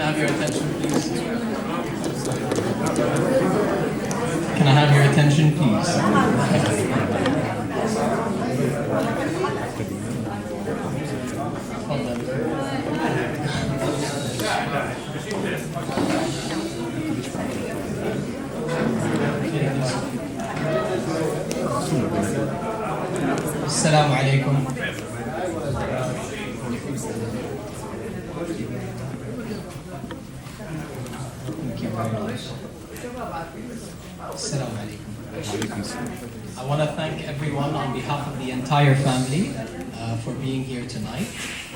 have your attention, please? Can I have your attention, please? Assalamu alaikum. Assalamu alaikum. I want to thank everyone on behalf of the entire family for being here tonight.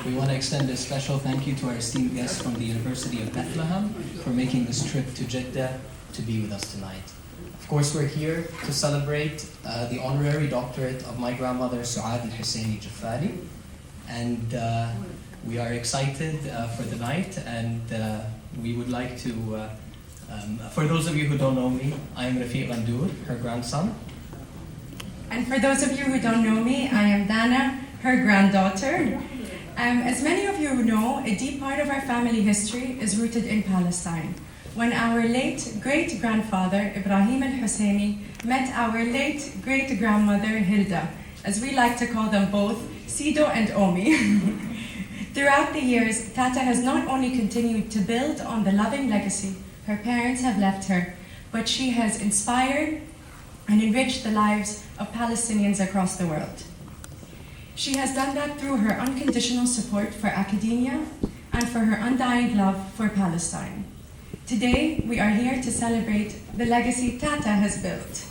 We want to extend a special thank you to our esteemed guests from the University of Bethlehem for making this trip to Jeddah to be with us tonight. Of course, we're here to celebrate the honorary doctorate of my grandmother, Suad Husseini Juffali. And we are excited for the night, and we would like to, for those of you who don't know me, I am Rafiq Ghandour, her grandson. And for those of you who don't know me, I am Dana, her granddaughter. As many of you know, a deep part of our family history is rooted in Palestine. When our late great-grandfather, Ibrahim al-Husseini, met our late great-grandmother, Hilda, as we like to call them both, Sido and Omi. Throughout the years, Tata has not only continued to build on the loving legacy her parents have left her, but she has inspired and enriched the lives of Palestinians across the world. She has done that through her unconditional support for academia and for her undying love for Palestine. Today, we are here to celebrate the legacy Tata has built.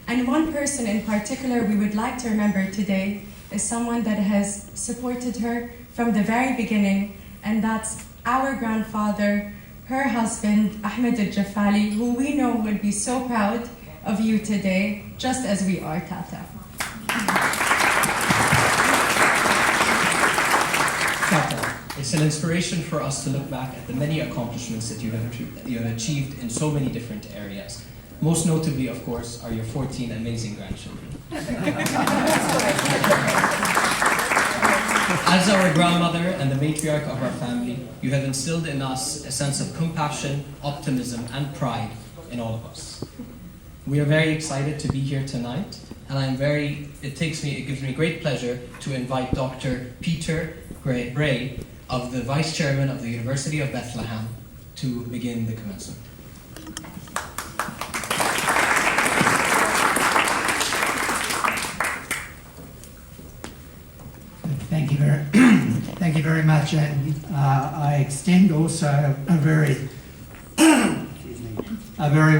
And one person in particular we would like to remember today is someone that has supported her from the very beginning, and that's our grandfather, her husband, Ahmed al-Juffali, who we know will be so proud of you today, just as we are, Tata. Tata, it's an inspiration for us to look back at the many accomplishments that you have achieved in so many different areas. Most notably, of course, are your 14 amazing grandchildren. As our grandmother and the matriarch of our family, you have instilled in us a sense of compassion, optimism, and pride in all of us. We are very excited to be here tonight, and it gives me great pleasure to invite Dr. Peter Bray, of the Vice Chairman of the University of Bethlehem, to begin the commencement. Thank you very much, and I extend also a very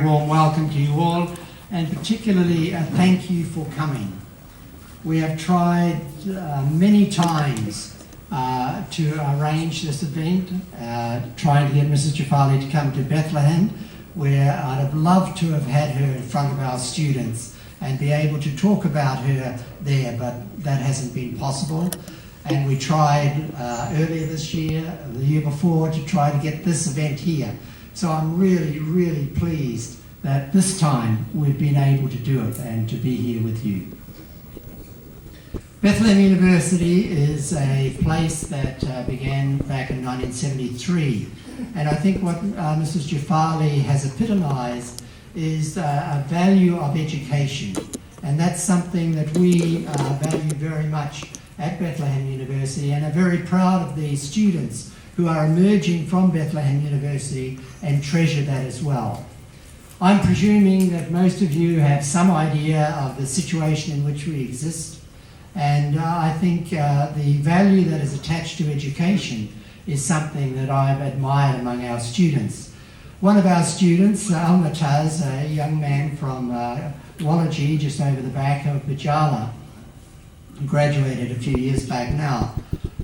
warm welcome to you all, and particularly a thank you for coming. We have tried many times to arrange this event, trying to get Mrs. Juffali to come to Bethlehem, where I'd have loved to have had her in front of our students and be able to talk about her there, but that hasn't been possible. And we tried earlier this year, the year before, to try to get this event here. So I'm really, really pleased that this time we've been able to do it and to be here with you. Bethlehem University is a place that began back in 1973. And I think what Mrs. Juffali has epitomized is a value of education. And that's something that we value very much at Bethlehem University, and are very proud of the students who are emerging from Bethlehem University and treasure that as well. I'm presuming that most of you have some idea of the situation in which we exist, and I think the value that is attached to education is something that I've admired among our students. One of our students, Al-Mataz, a young man from Wallachi, just over the back of Bajala, graduated a few years back now.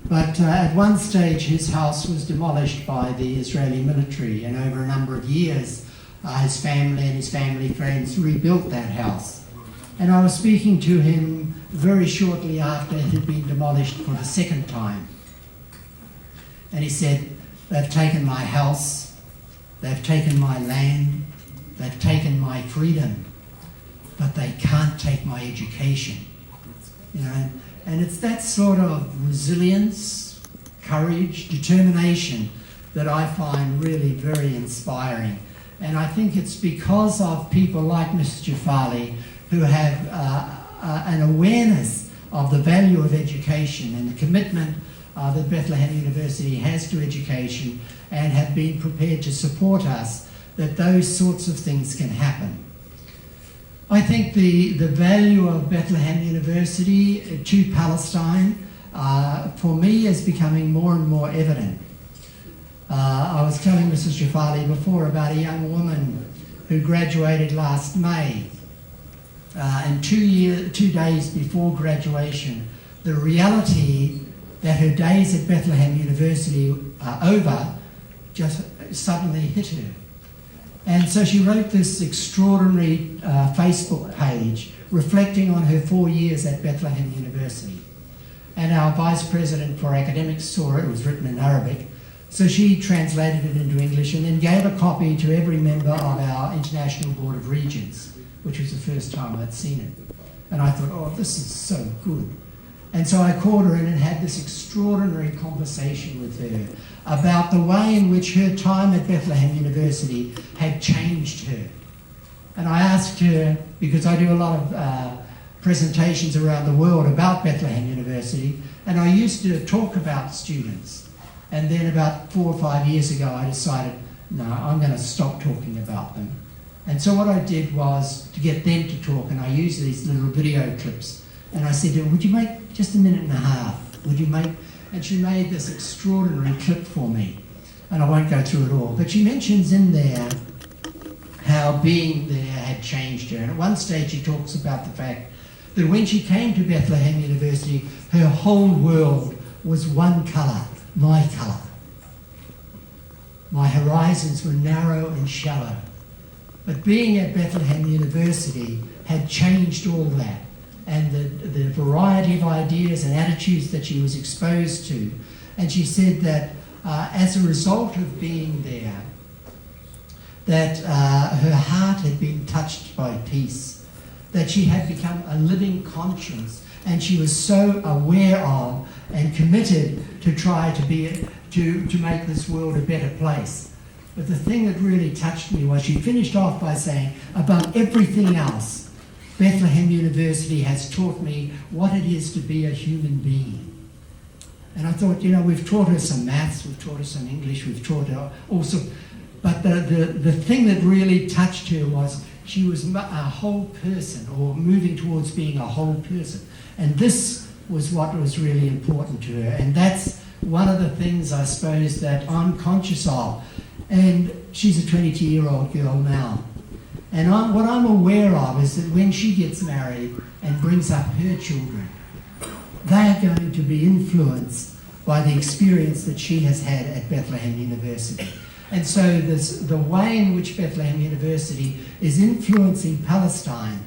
But at one stage his house was demolished by the Israeli military, and over a number of years his family and his family friends rebuilt that house. And I was speaking to him very shortly after it had been demolished for the second time. And he said, "They've taken my house, they've taken my land, they've taken my freedom, but they can't take my education." you know, and it's that sort of resilience, courage, determination that I find really very inspiring. And I think it's because of people like Mrs. Juffali who have an awareness of the value of education and the commitment that Bethlehem University has to education, and have been prepared to support us, that those sorts of things can happen. I think the value of Bethlehem University to Palestine, for me, is becoming more and more evident. I was telling Mrs. Juffali before about a young woman who graduated last May, and 2 days before graduation, the reality that her days at Bethlehem University are over just suddenly hit her. And so she wrote this extraordinary Facebook page reflecting on her 4 years at Bethlehem University. And our Vice President for Academics saw it. It was written in Arabic. So she translated it into English and then gave a copy to every member of our International Board of Regents, which was the first time I'd seen it. And I thought, oh, this is so good. And so I called her in and had this extraordinary conversation with her about the way in which her time at Bethlehem University had changed her. And I asked her, because I do a lot of presentations around the world about Bethlehem University, and I used to talk about students. And then about 4 or 5 years ago, I decided, no, I'm going to stop talking about them. And so what I did was to get them to talk, and I used these little video clips. And I said to her, would you make just a minute and a half? Would you make? And she made this extraordinary clip for me. And I won't go through it all. But she mentions in there how being there had changed her. And at one stage she talks about the fact that when she came to Bethlehem University, her whole world was one colour, my colour. My horizons were narrow and shallow. But being at Bethlehem University had changed all that. And the variety of ideas and attitudes that she was exposed to. And she said that as a result of being there, that her heart had been touched by peace, that she had become a living conscience, and she was so aware of and committed to try to make this world a better place. But the thing that really touched me was she finished off by saying, above everything else, Bethlehem University has taught me what it is to be a human being. And I thought, you know, we've taught her some maths, we've taught her some English, we've taught her also, but the thing that really touched her was she was a whole person, or moving towards being a whole person. And this was what was really important to her. And that's one of the things, I suppose, that I'm conscious of. And she's a 22-year-old girl now. And what I'm aware of is that when she gets married and brings up her children, they are going to be influenced by the experience that she has had at Bethlehem University. And so the way in which Bethlehem University is influencing Palestine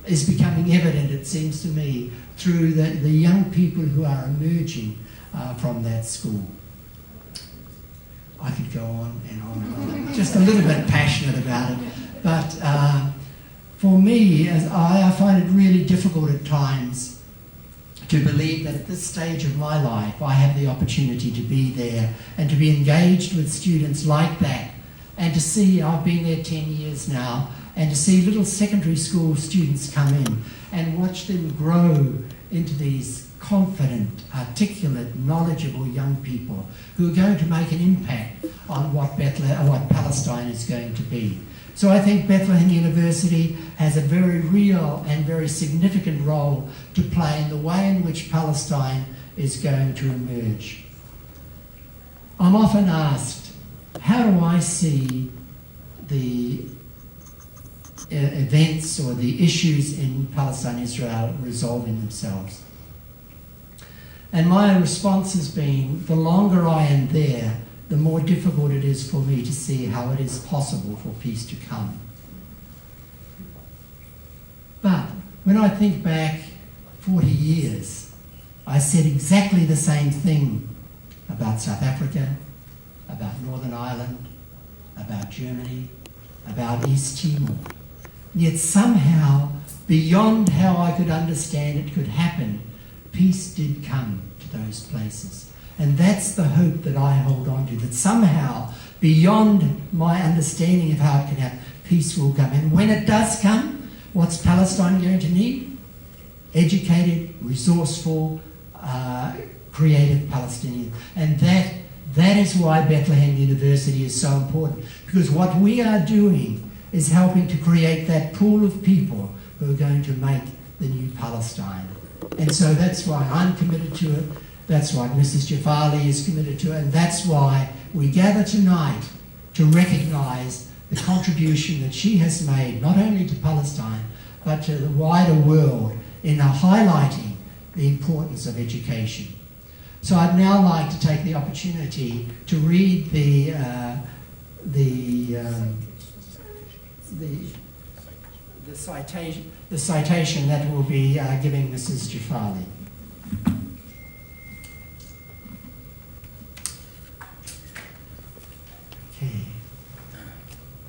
is becoming evident, it seems to me, through the young people who are emerging from that school. I could go on and on and on. I'm just a little bit passionate about it. But for me, I find it really difficult at times to believe that at this stage of my life, I have the opportunity to be there and to be engaged with students like that, and to see, I've been there 10 years now, and to see little secondary school students come in and watch them grow into these confident, articulate, knowledgeable young people who are going to make an impact on what Palestine is going to be. So I think Bethlehem University has a very real and very significant role to play in the way in which Palestine is going to emerge. I'm often asked, how do I see the events or the issues in Palestine and Israel resolving themselves? And my response has been, the longer I am there, the more difficult it is for me to see how it is possible for peace to come. But when I think back 40 years, I said exactly the same thing about South Africa, about Northern Ireland, about Germany, about East Timor. Yet somehow, beyond how I could understand it could happen, peace did come to those places. And that's the hope that I hold on to, that somehow, beyond my understanding of how it can happen, peace will come. And when it does come, what's Palestine going to need? Educated, resourceful, creative Palestinians. And that is why Bethlehem University is so important, because what we are doing is helping to create that pool of people who are going to make the new Palestine. And so that's why I'm committed to it, that's why Mrs. Juffali is committed to it, and that's why we gather tonight to recognise the contribution that she has made, not only to Palestine, but to the wider world in highlighting the importance of education. So I'd now like to take the opportunity to read the citation that will be giving Mrs. Juffali. Okay.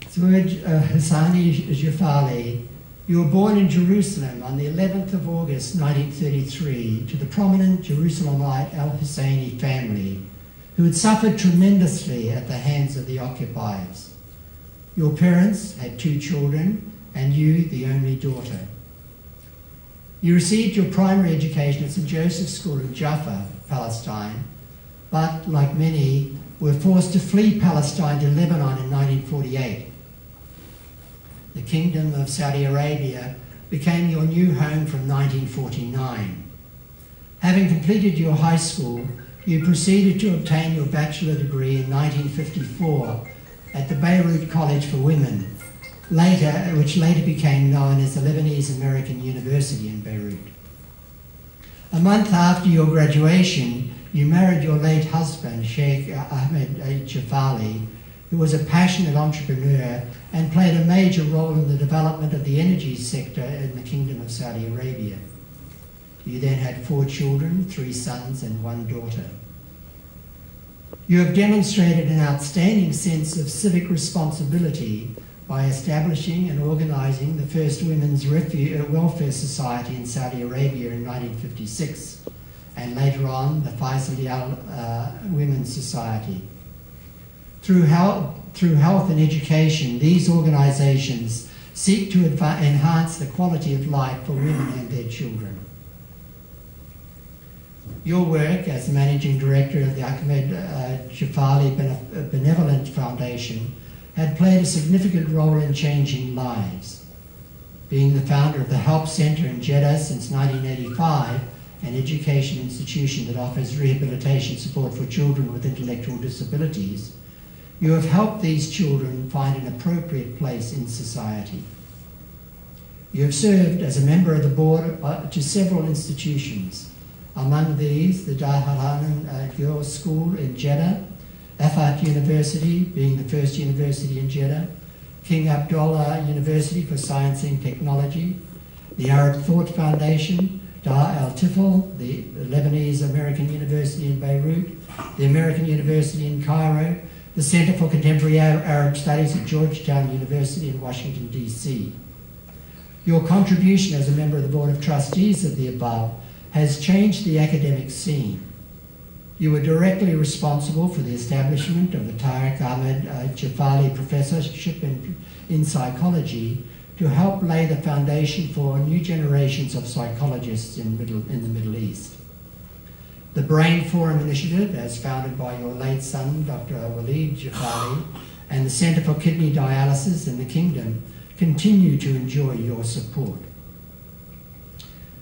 Suad Husseini Juffali, you were born in Jerusalem on the 11th of August 1933 to the prominent Jerusalemite al-Husseini family who had suffered tremendously at the hands of the occupiers. Your parents had 2 children and you the only daughter. You received your primary education at St. Joseph's School in Jaffa, Palestine, but like many were forced to flee Palestine to Lebanon in 1948. The Kingdom of Saudi Arabia became your new home from 1949. Having completed your high school, you proceeded to obtain your bachelor degree in 1954 at the Beirut College for Women, which later became known as the Lebanese American University in Beirut. A month after your graduation, you married your late husband, Sheikh Ahmed Juffali, who was a passionate entrepreneur and played a major role in the development of the energy sector in the Kingdom of Saudi Arabia. You then had 4 children, 3 sons and 1 daughter. You have demonstrated an outstanding sense of civic responsibility by establishing and organising the first women's welfare society in Saudi Arabia in 1956, and later on the Faisal Women's Society. Through health and education, these organisations seek to enhance the quality of life for women and their children. Your work as Managing Director of the Ahmed Juffali Benevolent Foundation had played a significant role in changing lives. Being the founder of the Help Centre in Jeddah since 1985, an education institution that offers rehabilitation support for children with intellectual disabilities, you have helped these children find an appropriate place in society. You have served as a member of the board to several institutions, among these the Dar al-Hanan Girls' School in Jeddah, Afat University, being the first university in Jeddah, King Abdullah University for Science and Technology, the Arab Thought Foundation, Dar al-Tifl, the Lebanese American University in Beirut, the American University in Cairo, the Center for Contemporary Arab Studies at Georgetown University in Washington, D.C. Your contribution as a member of the Board of Trustees of the above has changed the academic scene. You were directly responsible for the establishment of the Tariq Ahmed Juffali Professorship in Psychology to help lay the foundation for new generations of psychologists in the Middle East. The Brain Forum Initiative, as founded by your late son, Dr. Walid Juffali, and the Centre for Kidney Dialysis in the Kingdom continue to enjoy your support.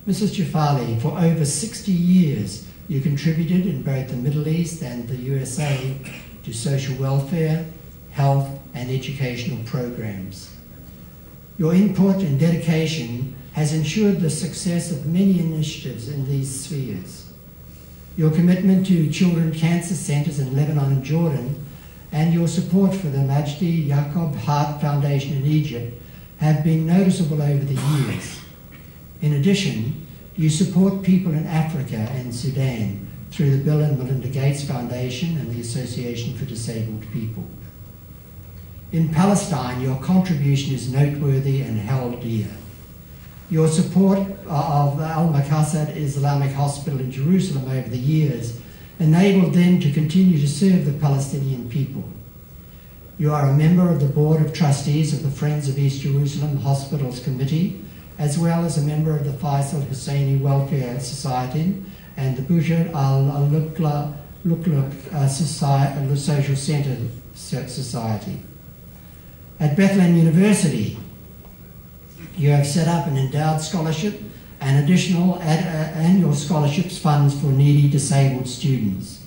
Mrs. Juffali, for over 60 years, you contributed in both the Middle East and the USA to social welfare, health, and educational programs. Your input and dedication has ensured the success of many initiatives in these spheres. Your commitment to children cancer centres in Lebanon and Jordan, and your support for the Majdi Yacob Heart Foundation in Egypt have been noticeable over the years. In addition, you support people in Africa and Sudan through the Bill and Melinda Gates Foundation and the Association for Disabled People. In Palestine, your contribution is noteworthy and held dear. Your support of Al-Maqasad Islamic Hospital in Jerusalem over the years enabled them to continue to serve the Palestinian people. You are a member of the Board of Trustees of the Friends of East Jerusalem Hospitals Committee, as well as a member of the Faisal Husseini Welfare Society and the Bujar al-Lukluk Social Centre Society. At Bethlehem University, you have set up an endowed scholarship and additional annual scholarships funds for needy disabled students.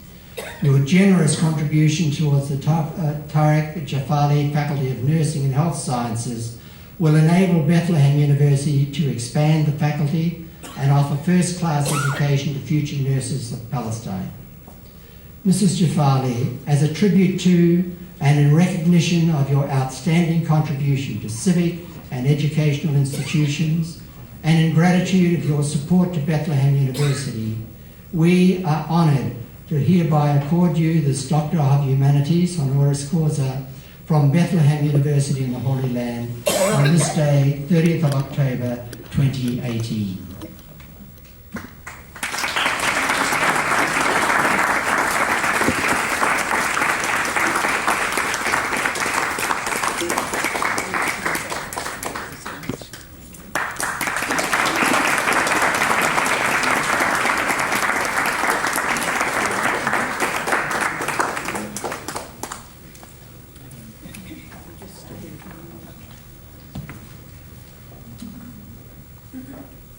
Your generous contribution towards the Tariq Juffali Faculty of Nursing and Health Sciences will enable Bethlehem University to expand the faculty and offer first-class education to future nurses of Palestine. Mrs. Juffali, as a tribute to and in recognition of your outstanding contribution to civic and educational institutions, and in gratitude of your support to Bethlehem University, we are honoured to hereby accord you this Doctor of Humanities, Honoris Causa, from Bethlehem University in the Holy Land on this day, 30th of October, 2018.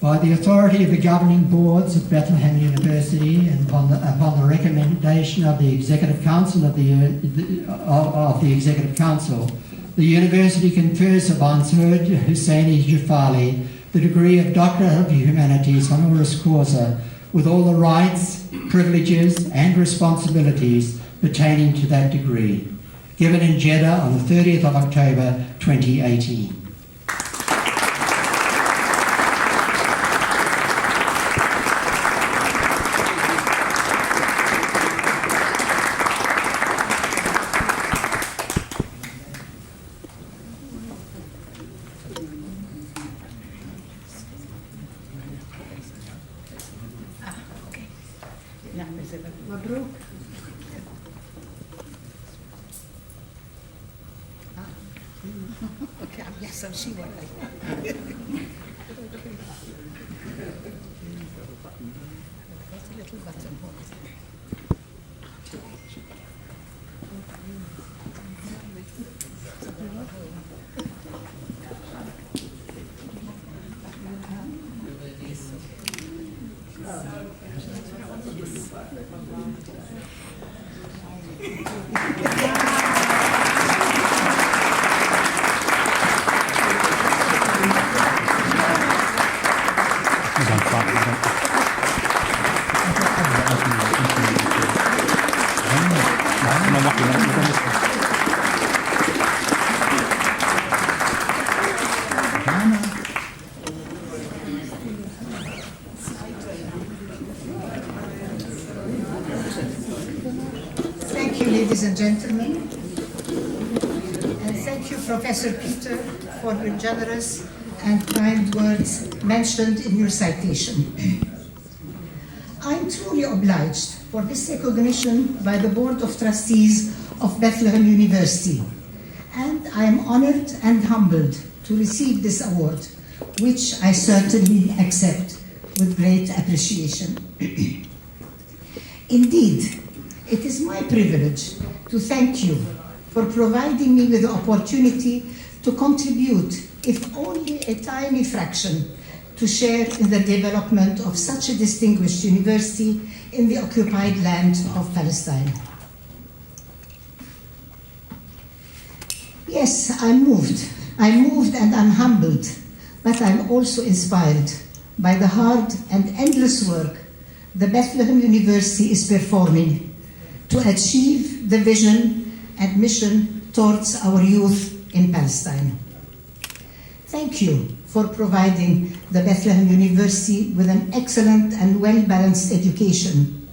By the authority of the governing boards of Bethlehem University and upon the recommendation of the Executive Council of the Executive Council, the University confers upon Suad Husseini Juffali the degree of Doctor of Humanities Honoris Causa with all the rights, privileges and responsibilities pertaining to that degree, given in Jeddah on the 30th of October 2018. مبروك. اوكي عم يحصل شيء ولا Thank you, ladies and gentlemen, and thank you, Professor Peter, for your generous and kind words mentioned in your citation. I'm truly obliged for this recognition by the Board of Trustees of Bethlehem University, and I am honored and humbled to receive this award, which I certainly accept with great appreciation. Indeed, it is my privilege to thank you for providing me with the opportunity to contribute, if only a tiny fraction, to share in the development of such a distinguished university in the occupied land of Palestine. Yes, I'm moved and I'm humbled, but I'm also inspired by the hard and endless work the Bethlehem University is performing to achieve the vision and mission towards our youth in Palestine. Thank you for providing the Bethlehem University with an excellent and well-balanced education,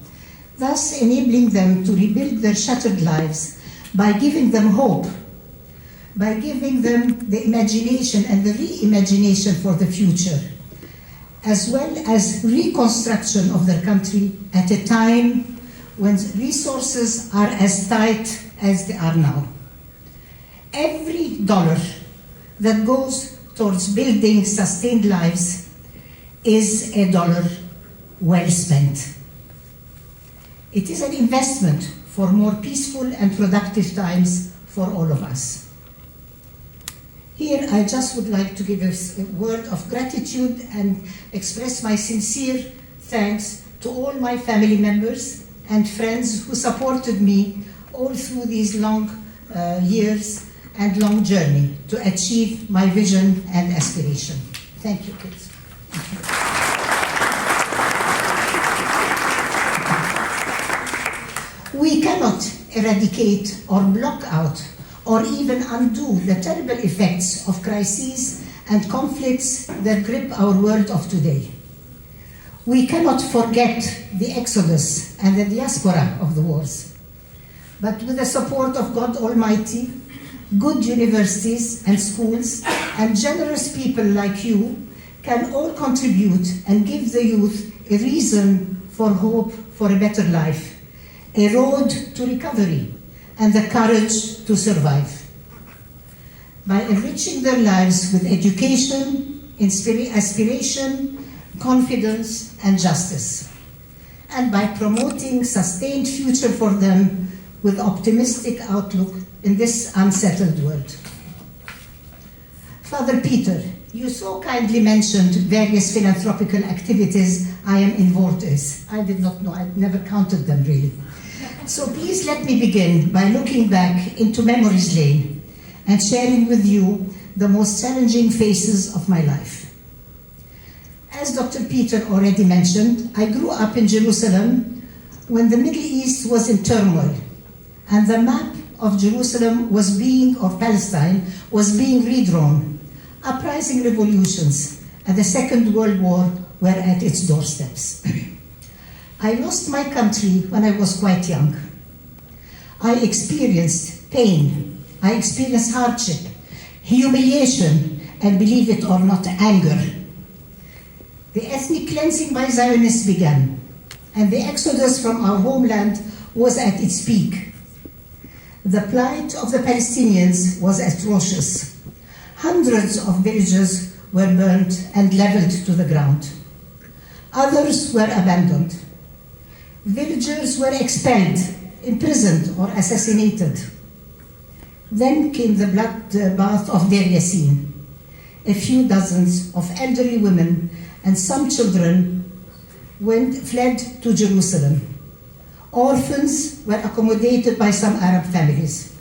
thus enabling them to rebuild their shattered lives by giving them hope, by giving them the imagination and the reimagination for the future, as well as reconstruction of their country at a time when resources are as tight as they are now. Every dollar that goes towards building sustained lives is a dollar well spent. It is an investment for more peaceful and productive times for all of us. Here, I just would like to give a word of gratitude and express my sincere thanks to all my family members and friends who supported me all through these long years and long journey to achieve my vision and aspiration. Thank you, kids. We cannot eradicate or block out or even undo the terrible effects of crises and conflicts that grip our world of today. We cannot forget the exodus and the diaspora of the wars. But with the support of God Almighty, good universities and schools, and generous people like you can all contribute and give the youth a reason for hope for a better life, a road to recovery, and the courage to survive. By enriching their lives with education, aspiration, confidence, and justice, and by promoting sustained future for them with optimistic outlook in this unsettled world. Father Peter, you so kindly mentioned various philanthropical activities I am involved in. I did not know, I'd never counted them really. So please let me begin by looking back into memories lane and sharing with you the most challenging phases of my life. As Dr. Peter already mentioned, I grew up in Jerusalem when the Middle East was in turmoil and the map of Jerusalem was being, or Palestine, was being redrawn. Uprising revolutions and the Second World War were at its doorsteps. I lost my country when I was quite young. I experienced pain, I experienced hardship, humiliation, and believe it or not, anger. The ethnic cleansing by Zionists began, and the exodus from our homeland was at its peak. The plight of the Palestinians was atrocious. Hundreds of villages were burnt and leveled to the ground. Others were abandoned. Villagers were expelled, imprisoned, or assassinated. Then came the bloodbath of Deir Yassin. A few dozens of elderly women and some children fled to Jerusalem. Orphans were accommodated by some Arab families.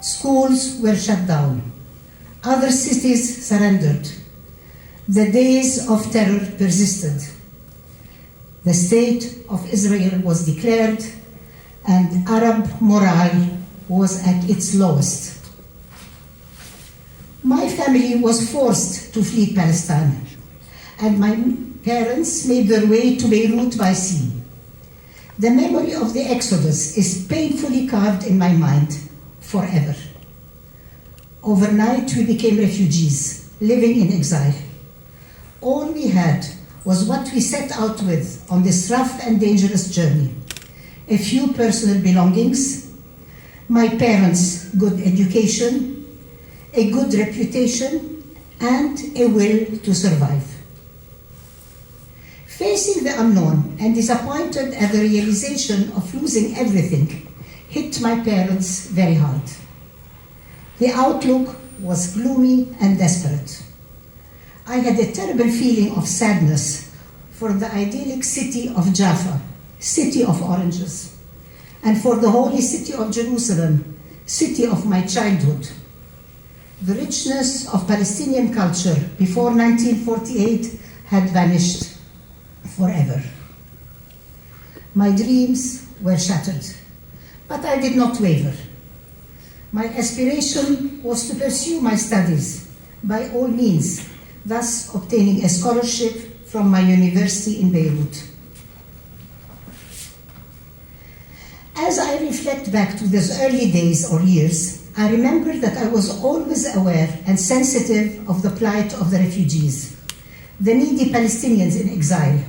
Schools were shut down. Other cities surrendered. The days of terror persisted. The state of Israel was declared, and Arab morale was at its lowest. My family was forced to flee Palestine, and my parents made their way to Beirut by sea. The memory of the Exodus is painfully carved in my mind forever. Overnight, we became refugees, living in exile. All we had was what we set out with on this rough and dangerous journey. A few personal belongings, my parents' good education, a good reputation, and a will to survive. Facing the unknown and disappointed at the realization of losing everything hit my parents very hard. The outlook was gloomy and desperate. I had a terrible feeling of sadness for the idyllic city of Jaffa, city of oranges, and for the holy city of Jerusalem, city of my childhood. The richness of Palestinian culture before 1948 had vanished forever. My dreams were shattered, but I did not waver. My aspiration was to pursue my studies by all means, thus obtaining a scholarship from my university in Beirut. As I reflect back to those early days or years, I remember that I was always aware and sensitive of the plight of the refugees, the needy Palestinians in exile,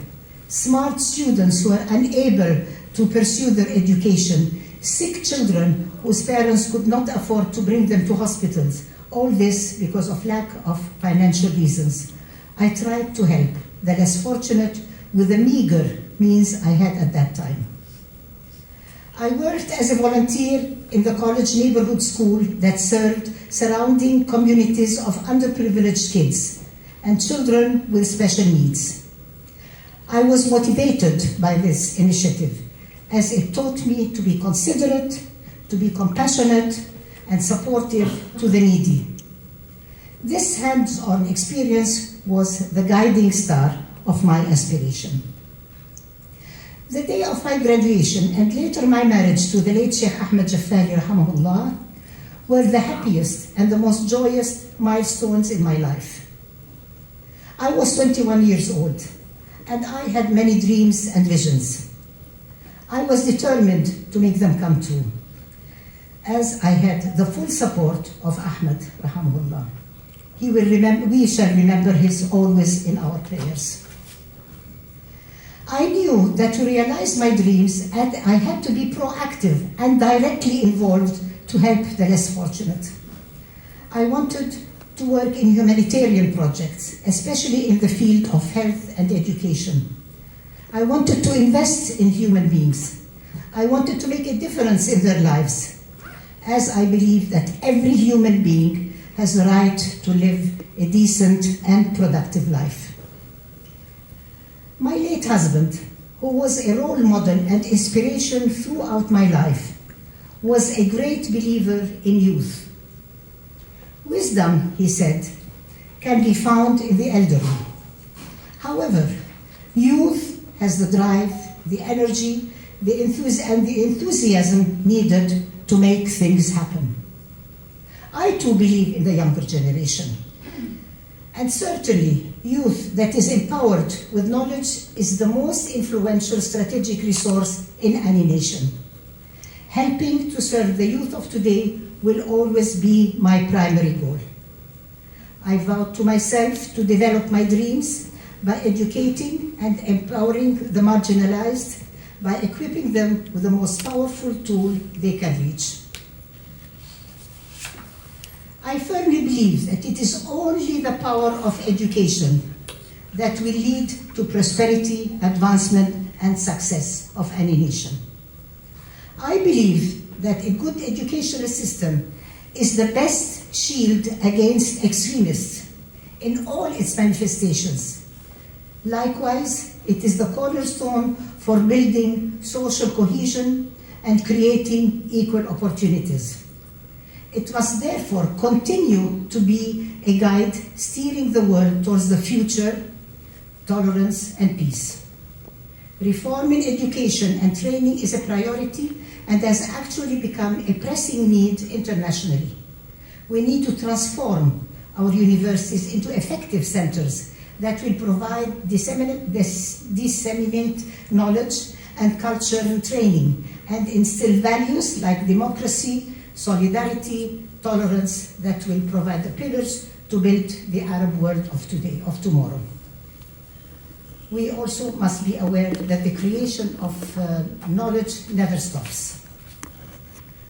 smart students who are unable to pursue their education, sick children whose parents could not afford to bring them to hospitals, all this because of lack of financial reasons. I tried to help the less fortunate with the meager means I had at that time. I worked as a volunteer in the college neighborhood school that served surrounding communities of underprivileged kids and children with special needs. I was motivated by this initiative as it taught me to be considerate, to be compassionate, and supportive to the needy. This hands-on experience was the guiding star of my aspiration. The day of my graduation and later my marriage to the late Sheikh Ahmed Juffali rahimahullah were the happiest and the most joyous milestones in my life. I was 21 years old and I had many dreams and visions. I was determined to make them come true, as I had the full support of Ahmed rahimahullah. We shall remember his always in our prayers. I knew that to realize my dreams, I had to be proactive and directly involved to help the less fortunate. I wanted to work in humanitarian projects, especially in the field of health and education. I wanted to invest in human beings. I wanted to make a difference in their lives, as I believe that every human being has the right to live a decent and productive life. My late husband, who was a role model and inspiration throughout my life, was a great believer in youth. Wisdom, he said, can be found in the elderly. However, youth has the drive, the energy, the enthusiasm needed to make things happen. I too believe in the younger generation. And certainly, youth that is empowered with knowledge is the most influential strategic resource in any nation. Helping to serve the youth of today will always be my primary goal. I vowed to myself to develop my dreams by educating and empowering the marginalized, by equipping them with the most powerful tool they can reach. I firmly believe that it is only the power of education that will lead to prosperity, advancement, and success of any nation. I believe that a good educational system is the best shield against extremists in all its manifestations. Likewise, it is the cornerstone for building social cohesion and creating equal opportunities. It must therefore continue to be a guide steering the world towards the future, tolerance, and peace. Reform in education and training is a priority and has actually become a pressing need internationally. We need to transform our universities into effective centers that will provide disseminate knowledge and culture and training and instill values like democracy, solidarity, tolerance that will provide the pillars to build the Arab world of today, of tomorrow. We also must be aware that the creation of knowledge never stops.